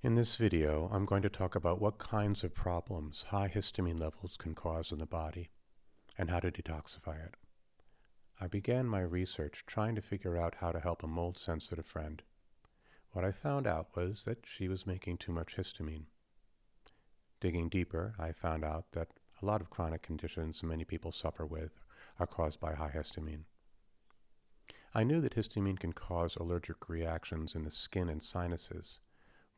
In this video, I'm going to talk about what kinds of problems high histamine levels can cause in the body and how to detoxify it. I began my research trying to figure out how to help a mold-sensitive friend. What I found out was that she was making too much histamine. Digging deeper, I found out that a lot of chronic conditions many people suffer with are caused by high histamine. I knew that histamine can cause allergic reactions in the skin and sinuses.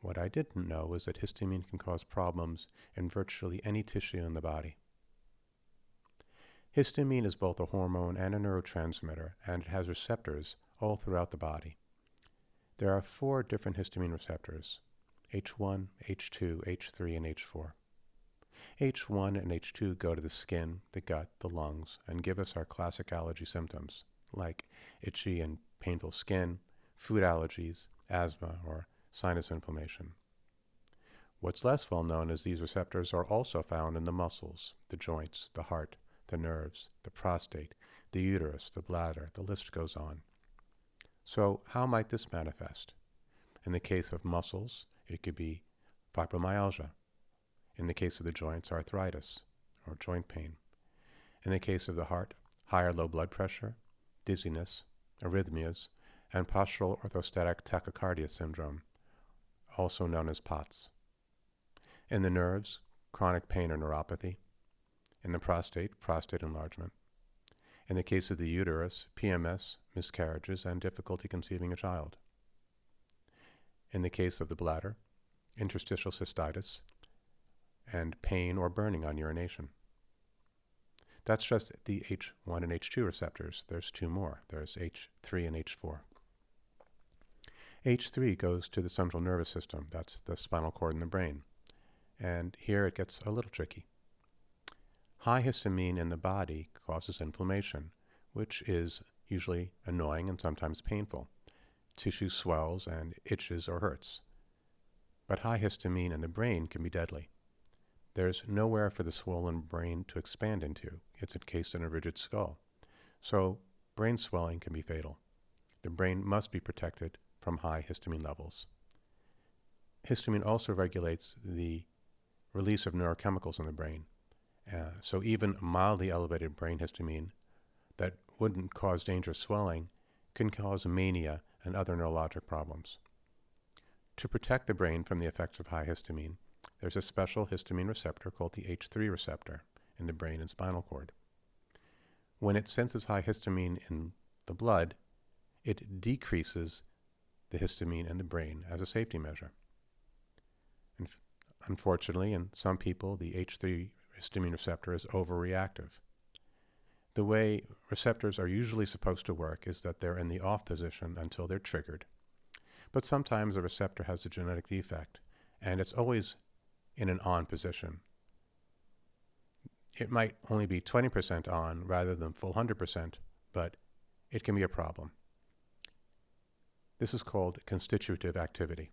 What I didn't know was that histamine can cause problems in virtually any tissue in the body. Histamine is both a hormone and a neurotransmitter, and it has receptors all throughout the body. There are 4 different histamine receptors: H1, H2, H3, and H4. H1 and H2 go to the skin, the gut, the lungs, and give us our classic allergy symptoms, like itchy and painful skin, food allergies, asthma, or sinus inflammation. What's less well known is these receptors are also found in the muscles, the joints, the heart, the nerves, the prostate, the uterus, the bladder, the list goes on. So how might this manifest? In the case of muscles, it could be fibromyalgia. In the case of the joints, arthritis or joint pain. In the case of the heart, high or low blood pressure, dizziness, arrhythmias, and postural orthostatic tachycardia syndrome, also known as POTS. In the nerves, chronic pain or neuropathy. In the prostate, prostate enlargement. In the case of the uterus, PMS, miscarriages, and difficulty conceiving a child. In the case of the bladder, interstitial cystitis, and pain or burning on urination. That's just the H1 and H2 receptors. There's 2 more. There's H3 and H4. H3 goes to the central nervous system. That's the spinal cord in the brain. And here it gets a little tricky. High histamine in the body causes inflammation, which is usually annoying and sometimes painful. Tissue swells and itches or hurts. But high histamine in the brain can be deadly. There's nowhere for the swollen brain to expand into. It's encased in a rigid skull. So brain swelling can be fatal. The brain must be protected from high histamine levels. Histamine also regulates the release of neurochemicals in the brain. So even mildly elevated brain histamine that wouldn't cause dangerous swelling can cause mania and other neurologic problems. To protect the brain from the effects of high histamine, there's a special histamine receptor called the H3 receptor in the brain and spinal cord. When it senses high histamine in the blood, it decreases the histamine in the brain as a safety measure. And unfortunately, in some people, the H3 histamine receptor is overreactive. The way receptors are usually supposed to work is that they're in the off position until they're triggered. But sometimes a receptor has a genetic defect, and it's always in an on position. It might only be 20% on rather than full 100%, but it can be a problem. This is called constitutive activity.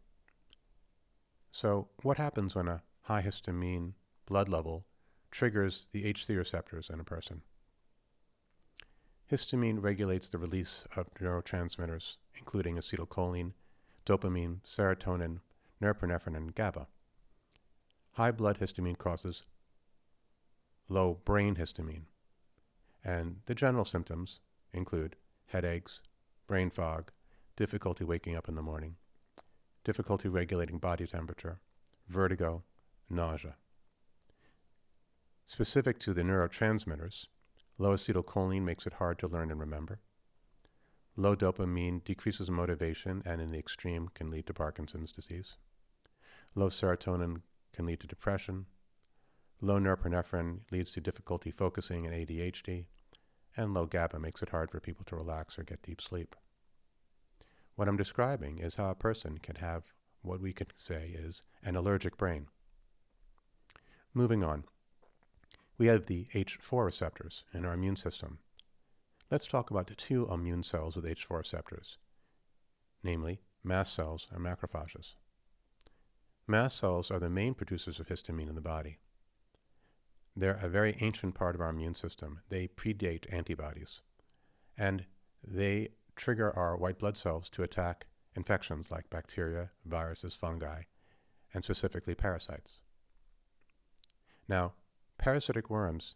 So what happens when a high histamine blood level triggers the H3 receptors in a person? Histamine regulates the release of neurotransmitters, including acetylcholine, dopamine, serotonin, norepinephrine, and GABA. High blood histamine causes low brain histamine, and the general symptoms include headaches, brain fog, difficulty waking up in the morning, difficulty regulating body temperature, vertigo, nausea. Specific to the neurotransmitters, low acetylcholine makes it hard to learn and remember. Low dopamine decreases motivation and in the extreme can lead to Parkinson's disease. Low serotonin can lead to depression. Low norepinephrine leads to difficulty focusing and ADHD. And low GABA makes it hard for people to relax or get deep sleep. What I'm describing is how a person can have what we could say is an allergic brain. Moving on. We have the H4 receptors in our immune system. Let's talk about the 2 immune cells with H4 receptors, namely mast cells and macrophages. Mast cells are the main producers of histamine in the body. They're a very ancient part of our immune system. They predate antibodies, and they trigger our white blood cells to attack infections like bacteria, viruses, fungi, and specifically parasites. Now, parasitic worms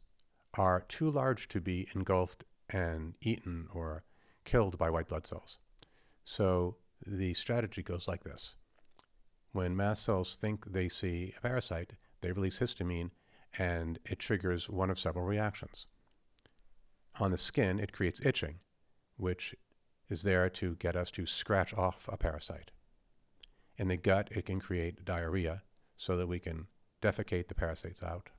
are too large to be engulfed and eaten or killed by white blood cells. So the strategy goes like this. When mast cells think they see a parasite, they release histamine, and it triggers one of several reactions. On the skin, it creates itching, which is there to get us to scratch off a parasite. In the gut, it can create diarrhea so that we can defecate the parasites out.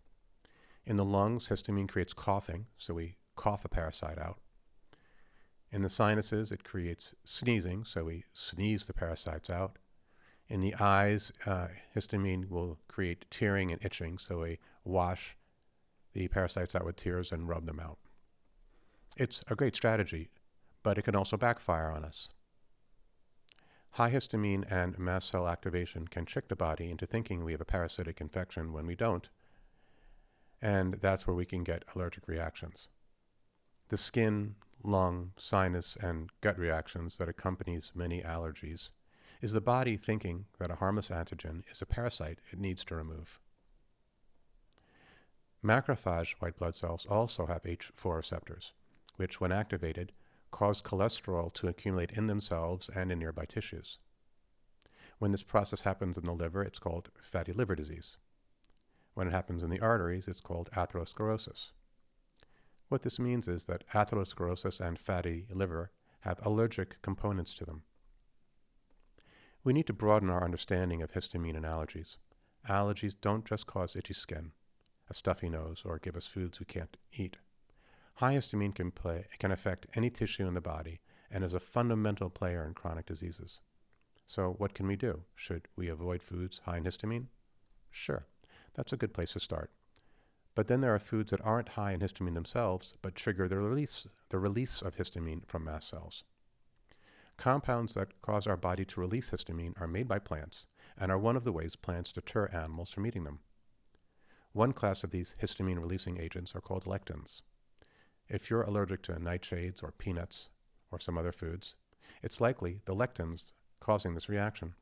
In the lungs, histamine creates coughing, so we cough a parasite out. In the sinuses, it creates sneezing, so we sneeze the parasites out. In the eyes, histamine will create tearing and itching, so we wash the parasites out with tears and rub them out. It's a great strategy, but it can also backfire on us. High histamine and mast cell activation can trick the body into thinking we have a parasitic infection when we don't, and that's where we can get allergic reactions. The skin, lung, sinus, and gut reactions that accompanies many allergies is the body thinking that a harmless antigen is a parasite it needs to remove. Macrophage white blood cells also have H4 receptors, which, when activated, cause cholesterol to accumulate in themselves and in nearby tissues. When this process happens in the liver, it's called fatty liver disease. When it happens in the arteries, it's called atherosclerosis. What this means is that atherosclerosis and fatty liver have allergic components to them. We need to broaden our understanding of histamine and allergies. Allergies don't just cause itchy skin, a stuffy nose, or give us foods we can't eat. High histamine can affect any tissue in the body and is a fundamental player in chronic diseases. So what can we do? Should we avoid foods high in histamine? Sure, that's a good place to start. But then there are foods that aren't high in histamine themselves, but trigger the release of histamine from mast cells. Compounds that cause our body to release histamine are made by plants and are one of the ways plants deter animals from eating them. One class of these histamine-releasing agents are called lectins. If you're allergic to nightshades or peanuts or some other foods, it's likely the lectins causing this reaction.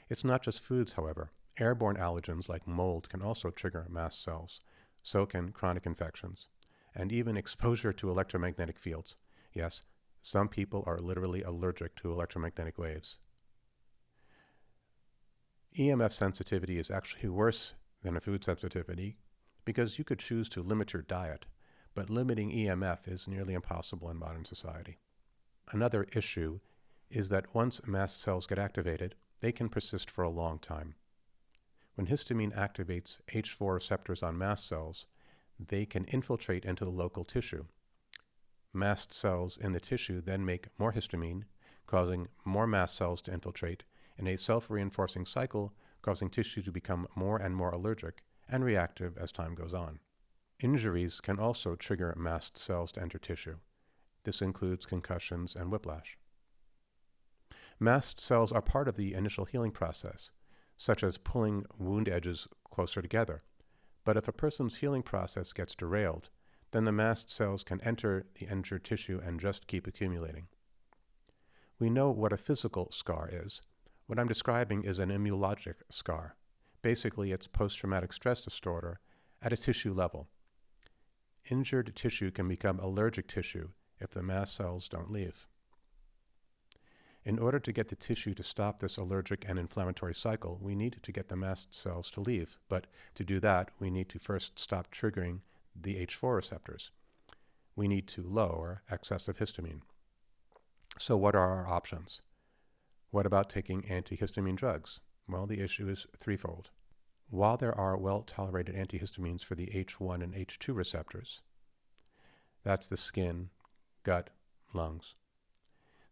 It's not just foods, however. Airborne allergens like mold can also trigger mast cells, so can chronic infections, and even exposure to electromagnetic fields. Yes, some people are literally allergic to electromagnetic waves. EMF sensitivity is actually worse than a food sensitivity because you could choose to limit your diet, but limiting EMF is nearly impossible in modern society. Another issue is that once mast cells get activated, they can persist for a long time. When histamine activates H4 receptors on mast cells, they can infiltrate into the local tissue. Mast cells in the tissue then make more histamine, causing more mast cells to infiltrate in a self-reinforcing cycle, causing tissue to become more and more allergic and reactive as time goes on. Injuries can also trigger mast cells to enter tissue. This includes concussions and whiplash. Mast cells are part of the initial healing process, such as pulling wound edges closer together. But if a person's healing process gets derailed, then the mast cells can enter the injured tissue and just keep accumulating. We know what a physical scar is. What I'm describing is an immunologic scar. Basically, it's post-traumatic stress disorder at a tissue level. Injured tissue can become allergic tissue if the mast cells don't leave. In order to get the tissue to stop this allergic and inflammatory cycle, we need to get the mast cells to leave. But to do that, we need to first stop triggering the H4 receptors. We need to lower excessive histamine. So what are our options? What about taking antihistamine drugs? Well, the issue is threefold. While there are well-tolerated antihistamines for the H1 and H2 receptors, that's the skin, gut, lungs,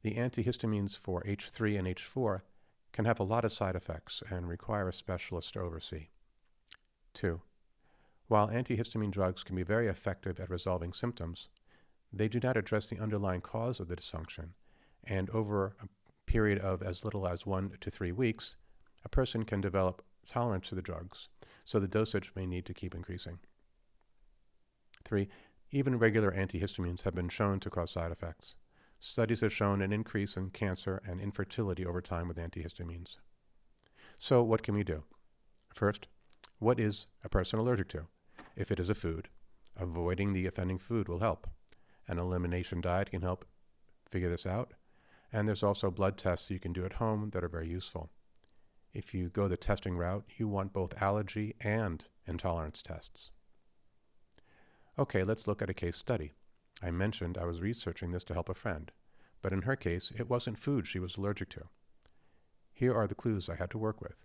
the antihistamines for H3 and H4 can have a lot of side effects and require a specialist to oversee. 2. While antihistamine drugs can be very effective at resolving symptoms, they do not address the underlying cause of the dysfunction, and over a period of as little as 1 to 3 weeks, a person can develop tolerance to the drugs, so the dosage may need to keep increasing. 3. Even regular antihistamines have been shown to cause side effects. Studies have shown an increase in cancer and infertility over time with antihistamines. So what can we do? First, what is a person allergic to? If it is a food, avoiding the offending food will help. An elimination diet can help figure this out. And there's also blood tests you can do at home that are very useful. If you go the testing route, you want both allergy and intolerance tests. Okay, let's look at a case study. I mentioned I was researching this to help a friend, but in her case, it wasn't food she was allergic to. Here are the clues I had to work with.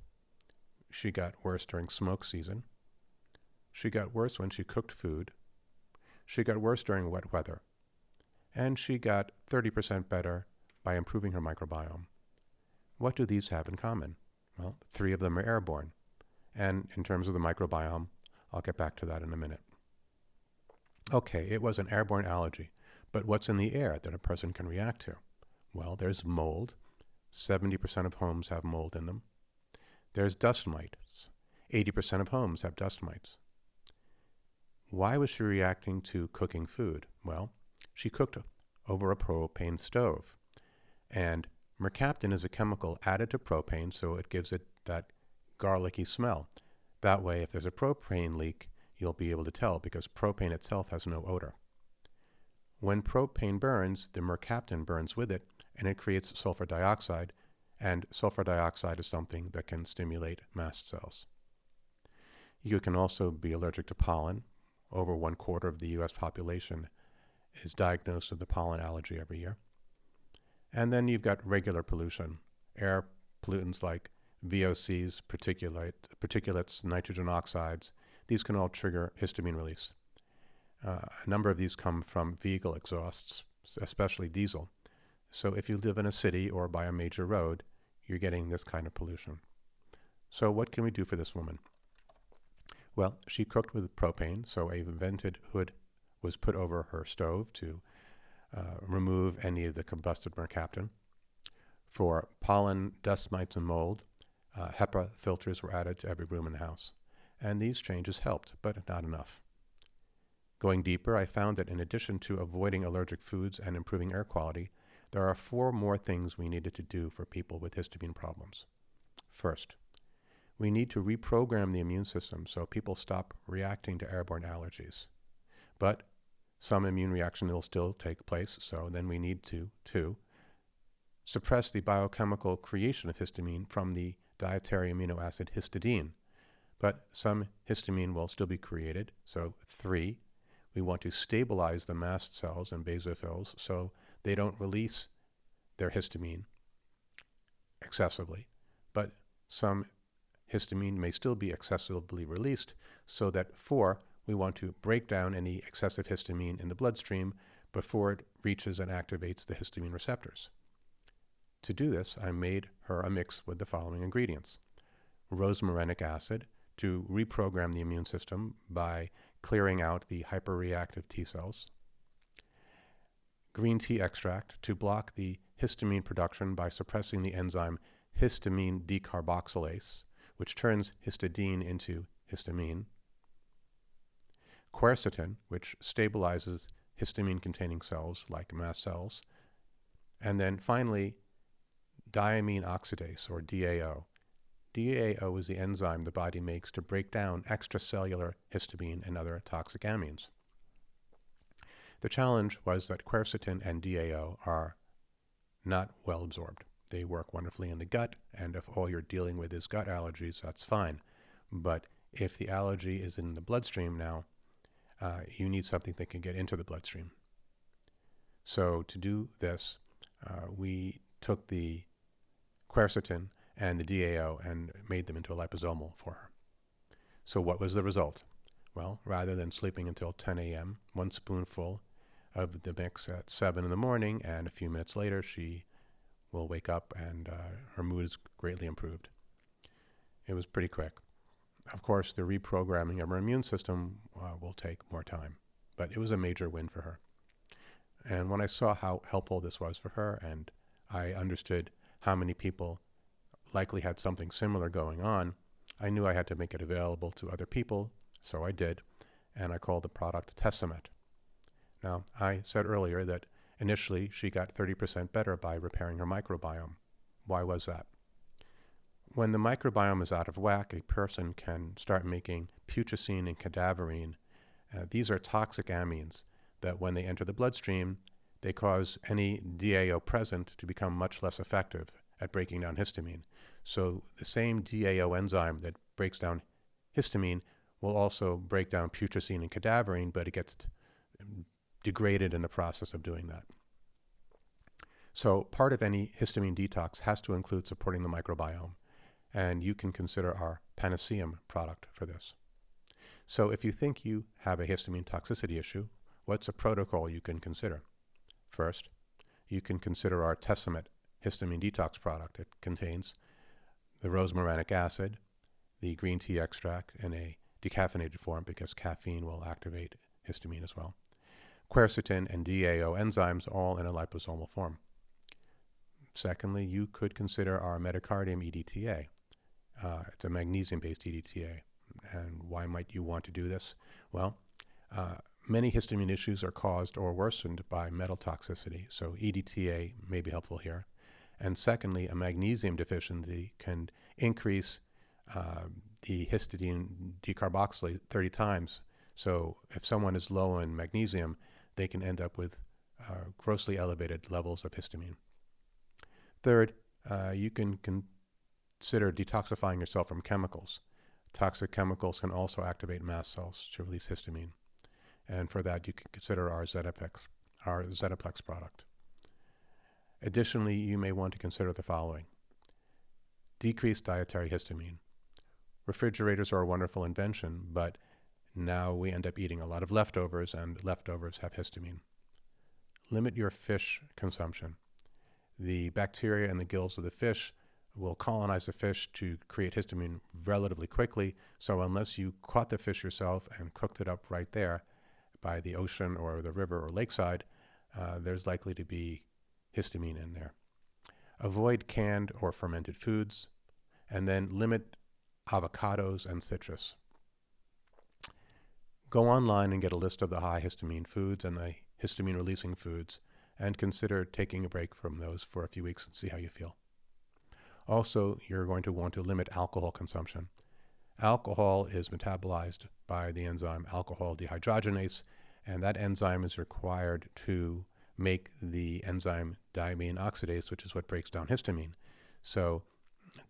She got worse during smoke season. She got worse when she cooked food. She got worse during wet weather. And she got 30% better by improving her microbiome. What do these have in common? Well, 3 of them are airborne. And in terms of the microbiome, I'll get back to that in a minute. Okay, it was an airborne allergy, but what's in the air that a person can react to? Well, there's mold. 70% of homes have mold in them. There's dust mites. 80% of homes have dust mites. Why was she reacting to cooking food? Well, she cooked over a propane stove. And mercaptan is a chemical added to propane, so it gives it that garlicky smell. That way, if there's a propane leak, you'll be able to tell because propane itself has no odor. When propane burns, the mercaptan burns with it, and it creates sulfur dioxide, and sulfur dioxide is something that can stimulate mast cells. You can also be allergic to pollen. Over 1/4 of the U.S. population is diagnosed with the pollen allergy every year. And then you've got regular pollution, air pollutants like VOCs, particulates, nitrogen oxides. These can all trigger histamine release. A number of these come from vehicle exhausts, especially diesel. So if you live in a city or by a major road, you're getting this kind of pollution. So what can we do for this woman? Well, she cooked with propane, so a vented hood was put over her stove to remove any of the combusted mercaptan. For pollen, dust mites, and mold, HEPA filters were added to every room in the house. And these changes helped, but not enough. Going deeper, I found that in addition to avoiding allergic foods and improving air quality, there are 4 more things we needed to do for people with histamine problems. First, we need to reprogram the immune system so people stop reacting to airborne allergies. But some immune reaction will still take place, so then we need to, 2, suppress the biochemical creation of histamine from the dietary amino acid histidine. But some histamine will still be created, so 3, we want to stabilize the mast cells and basophils so they don't release their histamine excessively. But some histamine may still be excessively released, so that 4, we want to break down any excessive histamine in the bloodstream before it reaches and activates the histamine receptors. To do this, I made her a mix with the following ingredients. Rosmarinic acid to reprogram the immune system by clearing out the hyperreactive T cells. Green tea extract to block the histamine production by suppressing the enzyme histamine decarboxylase, which turns histidine into histamine. Quercetin, which stabilizes histamine-containing cells like mast cells. And then finally, diamine oxidase, or DAO. DAO is the enzyme the body makes to break down extracellular histamine and other toxic amines. The challenge was that quercetin and DAO are not well absorbed. They work wonderfully in the gut, and if all you're dealing with is gut allergies, that's fine. But if the allergy is in the bloodstream now, you need something that can get into the bloodstream. So to do this, we took the quercetin and the DAO and made them into a liposomal for her. So what was the result? Well, rather than sleeping until 10 a.m., 1 spoonful of the mix at 7 in the morning, and a few minutes later she will wake up and her mood is greatly improved. It was pretty quick. Of course, the reprogramming of her immune system will take more time, but it was a major win for her. And when I saw how helpful this was for her, and I understood how many people likely had something similar going on, I knew I had to make it available to other people, so I did, and I called the product Testament. Now, I said earlier that initially she got 30% better by repairing her microbiome. Why was that? when the microbiome is out of whack, a person can start making putrescine and cadaverine. These are toxic amines that when they enter the bloodstream, they cause any DAO present to become much less effective at breaking down histamine. So the same DAO enzyme that breaks down histamine will also break down putrescine and cadaverine, but it gets degraded in the process of doing that. So part of any histamine detox has to include supporting the microbiome, and you can consider our Panaceum product for this. So if you think you have a histamine toxicity issue, what's a protocol you can consider? First, you can consider our Tessomate histamine detox product. It contains the rosmarinic acid, the green tea extract in a decaffeinated form because caffeine will activate histamine as well, quercetin and DAO enzymes all in a liposomal form. Secondly, you could consider our metacardium EDTA. It's a magnesium-based EDTA. And why might you want to do this? Well, many histamine issues are caused or worsened by metal toxicity, so EDTA may be helpful here. And secondly, a magnesium deficiency can increase the histidine decarboxylate 30 times. So if someone is low in magnesium, they can end up with grossly elevated levels of histamine. Third, you can consider detoxifying yourself from chemicals. Toxic chemicals can also activate mast cells to release histamine. And for that, you can consider our Zetaplex product. Additionally, you may want to consider the following. Decreased dietary histamine. Refrigerators are a wonderful invention, but now we end up eating a lot of leftovers, and leftovers have histamine. Limit your fish consumption. The bacteria in the gills of the fish will colonize the fish to create histamine relatively quickly, so unless you caught the fish yourself and cooked it up right there by the ocean or the river or lakeside, there's likely to be histamine in there. Avoid canned or fermented foods, and then limit avocados and citrus. Go online and get a list of the high histamine foods and the histamine releasing foods, and consider taking a break from those for a few weeks and see how you feel. Also, you're going to want to limit alcohol consumption. Alcohol is metabolized by the enzyme alcohol dehydrogenase, and that enzyme is required to make the enzyme diamine oxidase, which is what breaks down histamine. So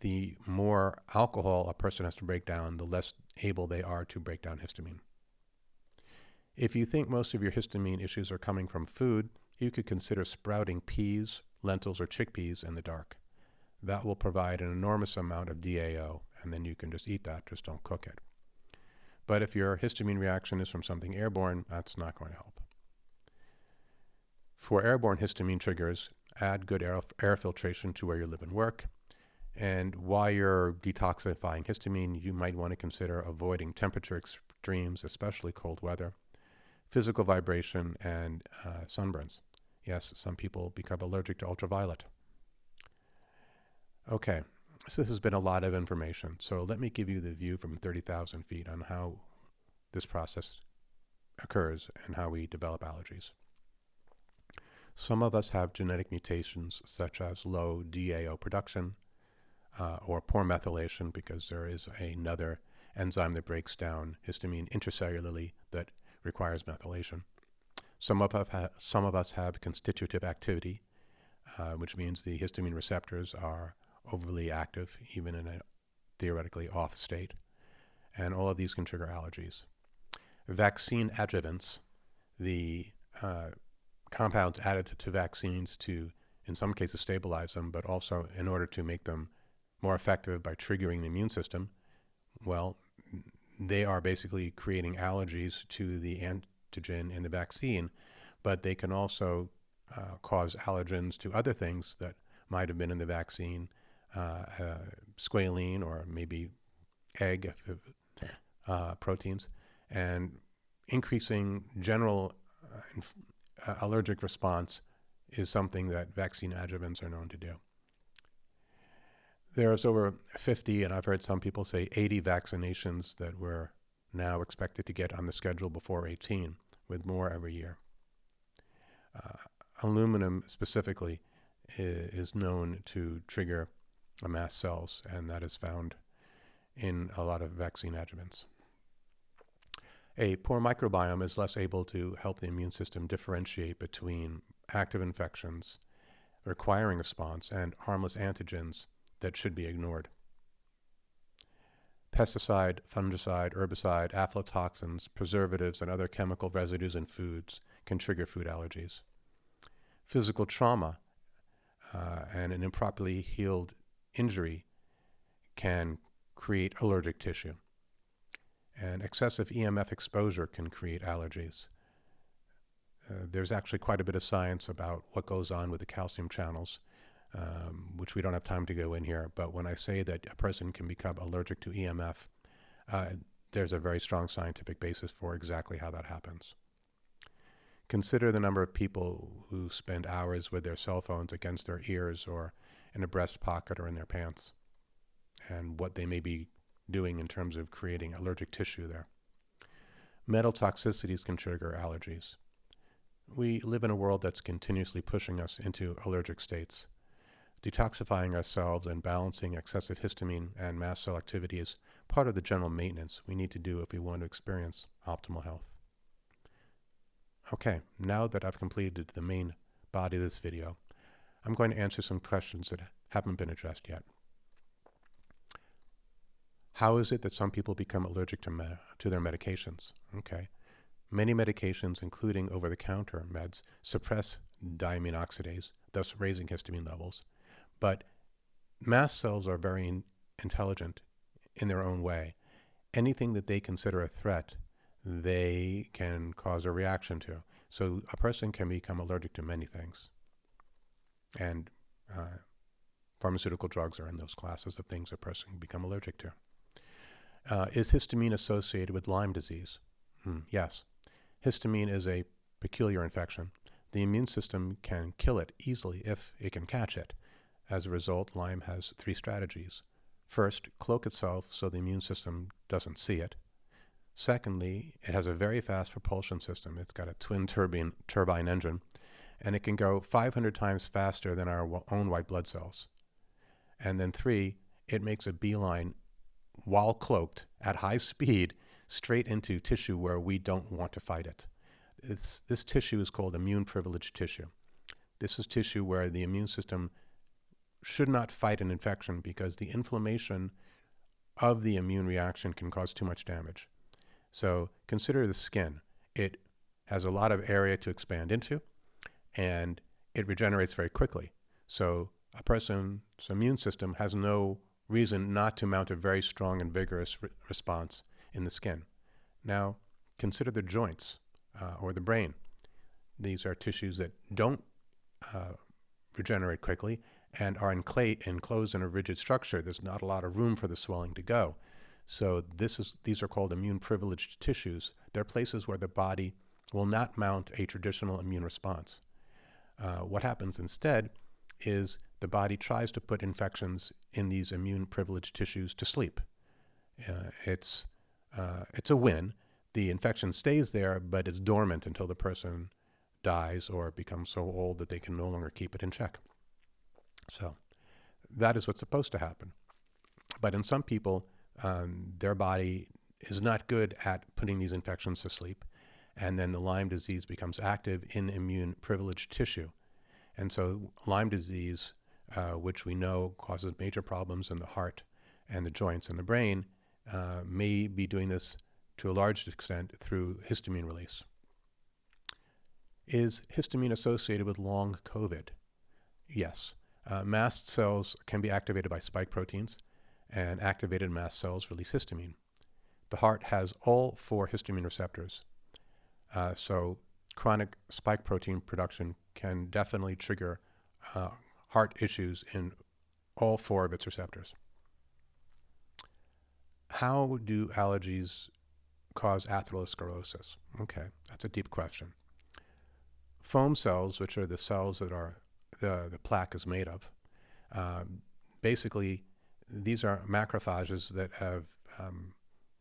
the more alcohol a person has to break down, the less able they are to break down histamine. If you think most of your histamine issues are coming from food, you could consider sprouting peas, lentils, or chickpeas in the dark. That will provide an enormous amount of DAO, and then you can just eat that, just don't cook it. But if your histamine reaction is from something airborne, that's not going to help. For airborne histamine triggers, add good air filtration to where you live and work. And while you're detoxifying histamine, you might want to consider avoiding temperature extremes, especially cold weather, physical vibration, and sunburns. Yes, some people become allergic to ultraviolet. Okay, so this has been a lot of information. So let me give you the view from 30,000 feet on how this process occurs and how we develop allergies. Some of us have genetic mutations such as low DAO production or poor methylation because there is another enzyme that breaks down histamine intracellularly that requires methylation. Some of us have constitutive activity, which means the histamine receptors are overly active, even in a theoretically off state. And all of these can trigger allergies. Vaccine adjuvants, the compounds added to vaccines to, in some cases, stabilize them, but also in order to make them more effective by triggering the immune system, well, they are basically creating allergies to the antigen in the vaccine, but they can also cause allergens to other things that might have been in the vaccine, squalene or maybe egg proteins, and increasing general allergic response is something that vaccine adjuvants are known to do. There's over 50, and I've heard some people say 80 vaccinations that we're now expected to get on the schedule before 18, with more every year. Aluminum specifically is known to trigger mast cells, and that is found in a lot of vaccine adjuvants. A poor microbiome is less able to help the immune system differentiate between active infections requiring response and harmless antigens that should be ignored. Pesticide, fungicide, herbicide, aflatoxins, preservatives, and other chemical residues in foods can trigger food allergies. Physical trauma and an improperly healed injury can create allergic tissue. And excessive EMF exposure can create allergies. There's actually quite a bit of science about what goes on with the calcium channels, which we don't have time to go in here. But when I say that a person can become allergic to EMF, there's a very strong scientific basis for exactly how that happens. Consider the number of people who spend hours with their cell phones against their ears or in a breast pocket or in their pants, and what they may be doing in terms of creating allergic tissue there. Metal toxicities can trigger allergies. We live in a world that's continuously pushing us into allergic states. Detoxifying ourselves and balancing excessive histamine and mast cell activity is part of the general maintenance we need to do if we want to experience optimal health. Okay, now that I've completed the main body of this video, I'm going to answer some questions that haven't been addressed yet. How is it that some people become allergic to their medications? Okay. Many medications, including over-the-counter meds, suppress diamine oxidase, thus raising histamine levels. But mast cells are very intelligent in their own way. Anything that they consider a threat, they can cause a reaction to. So a person can become allergic to many things. And pharmaceutical drugs are in those classes of things a person can become allergic to. Is histamine associated with Lyme disease? Yes. Histamine is a peculiar infection. The immune system can kill it easily if it can catch it. As a result, Lyme has 3 strategies. First, cloak itself so the immune system doesn't see it. Secondly, it has a very fast propulsion system. It's got a twin turbine engine, and it can go 500 times faster than our own white blood cells. And then 3, it makes a beeline while cloaked at high speed straight into tissue where we don't want to fight it. This tissue is called immune privileged tissue. This is tissue where the immune system should not fight an infection because the inflammation of the immune reaction can cause too much damage. So consider the skin. It has a lot of area to expand into, and it regenerates very quickly. So a person's immune system has no reason not to mount a very strong and vigorous response in the skin. Now, consider the joints or the brain. These are tissues that don't regenerate quickly and are enclosed in a rigid structure. There's not a lot of room for the swelling to go. So these are called immune privileged tissues. They're places where the body will not mount a traditional immune response. What happens instead is the body tries to put infections in these immune privileged tissues to sleep. It's a win. The infection stays there, but it's dormant until the person dies or becomes so old that they can no longer keep it in check. So that is what's supposed to happen. But in some people, their body is not good at putting these infections to sleep, and then the Lyme disease becomes active in immune privileged tissue. And so Lyme disease, which we know causes major problems in the heart and the joints and the brain, may be doing this to a large extent through histamine release. Is histamine associated with long COVID? Yes. Mast cells can be activated by spike proteins, and activated mast cells release histamine. The heart has all 4 histamine receptors. So chronic spike protein production can definitely trigger heart issues in all 4 of its receptors. How do allergies cause atherosclerosis? Okay, that's a deep question. Foam cells, which are the cells that the plaque is made of, basically these are macrophages that have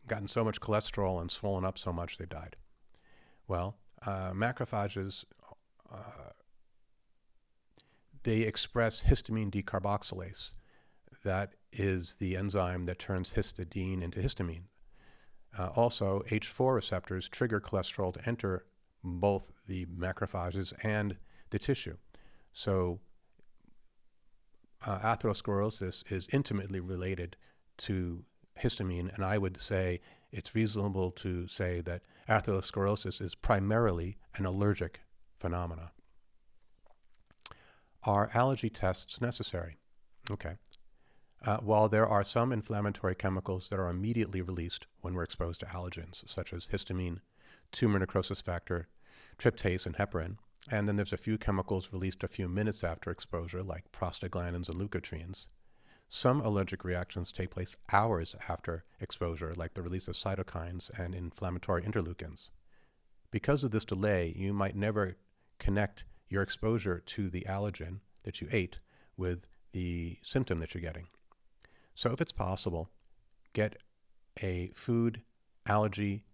gotten so much cholesterol and swollen up so much they died. Well, macrophages, they express histamine decarboxylase. That is the enzyme that turns histidine into histamine. Also, H4 receptors trigger cholesterol to enter both the macrophages and the tissue. So atherosclerosis is intimately related to histamine, and I would say it's reasonable to say that atherosclerosis is primarily an allergic phenomena. Are allergy tests necessary? Okay. While there are some inflammatory chemicals that are immediately released when we're exposed to allergens, such as histamine, tumor necrosis factor, tryptase, and heparin, and then there's a few chemicals released a few minutes after exposure, like prostaglandins and leukotrienes. Some allergic reactions take place hours after exposure, like the release of cytokines and inflammatory interleukins. Because of this delay, you might never connect your exposure to the allergen that you ate with the symptom that you're getting. So if it's possible, get a food allergy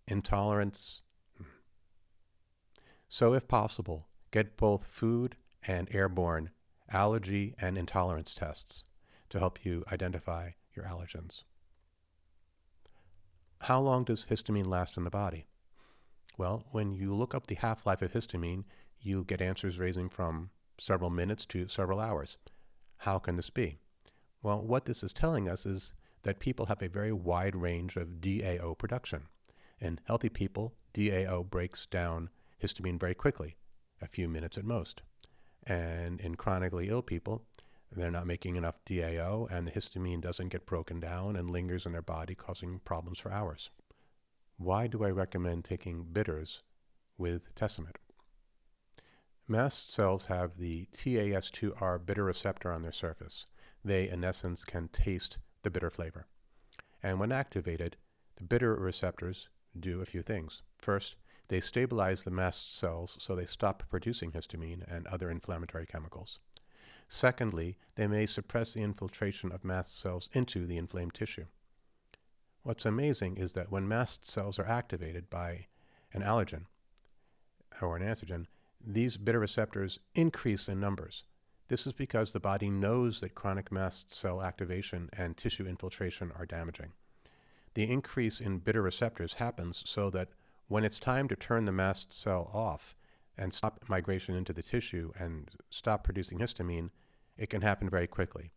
intolerance. So if possible, get both food and airborne allergy and intolerance tests to help you identify your allergens. How long does histamine last in the body? Well, when you look up the half-life of histamine, you get answers ranging from several minutes to several hours. How can this be? Well, what this is telling us is that people have a very wide range of DAO production. In healthy people, DAO breaks down histamine very quickly, a few minutes at most. And in chronically ill people, they're not making enough DAO, and the histamine doesn't get broken down and lingers in their body, causing problems for hours. Why do I recommend taking bitters with Testament? Mast cells have the TAS2R bitter receptor on their surface. They, in essence, can taste the bitter flavor. And when activated, the bitter receptors do a few things. First, they stabilize the mast cells so they stop producing histamine and other inflammatory chemicals. Secondly, they may suppress the infiltration of mast cells into the inflamed tissue. What's amazing is that when mast cells are activated by an allergen or an antigen, these bitter receptors increase in numbers. This is because the body knows that chronic mast cell activation and tissue infiltration are damaging. The increase in bitter receptors happens so that when it's time to turn the mast cell off and stop migration into the tissue and stop producing histamine, it can happen very quickly.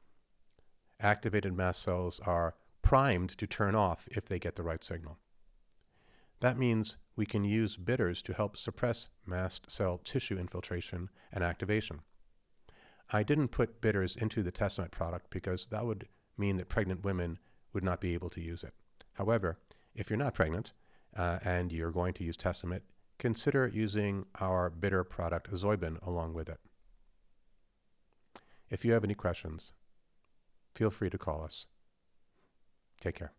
Activated mast cells are primed to turn off if they get the right signal. That means we can use bitters to help suppress mast cell tissue infiltration and activation. I didn't put bitters into the Testament product because that would mean that pregnant women would not be able to use it. However, if you're not pregnant and you're going to use Testament, consider using our bitter product Zoibin along with it. If you have any questions, feel free to call us. Take care.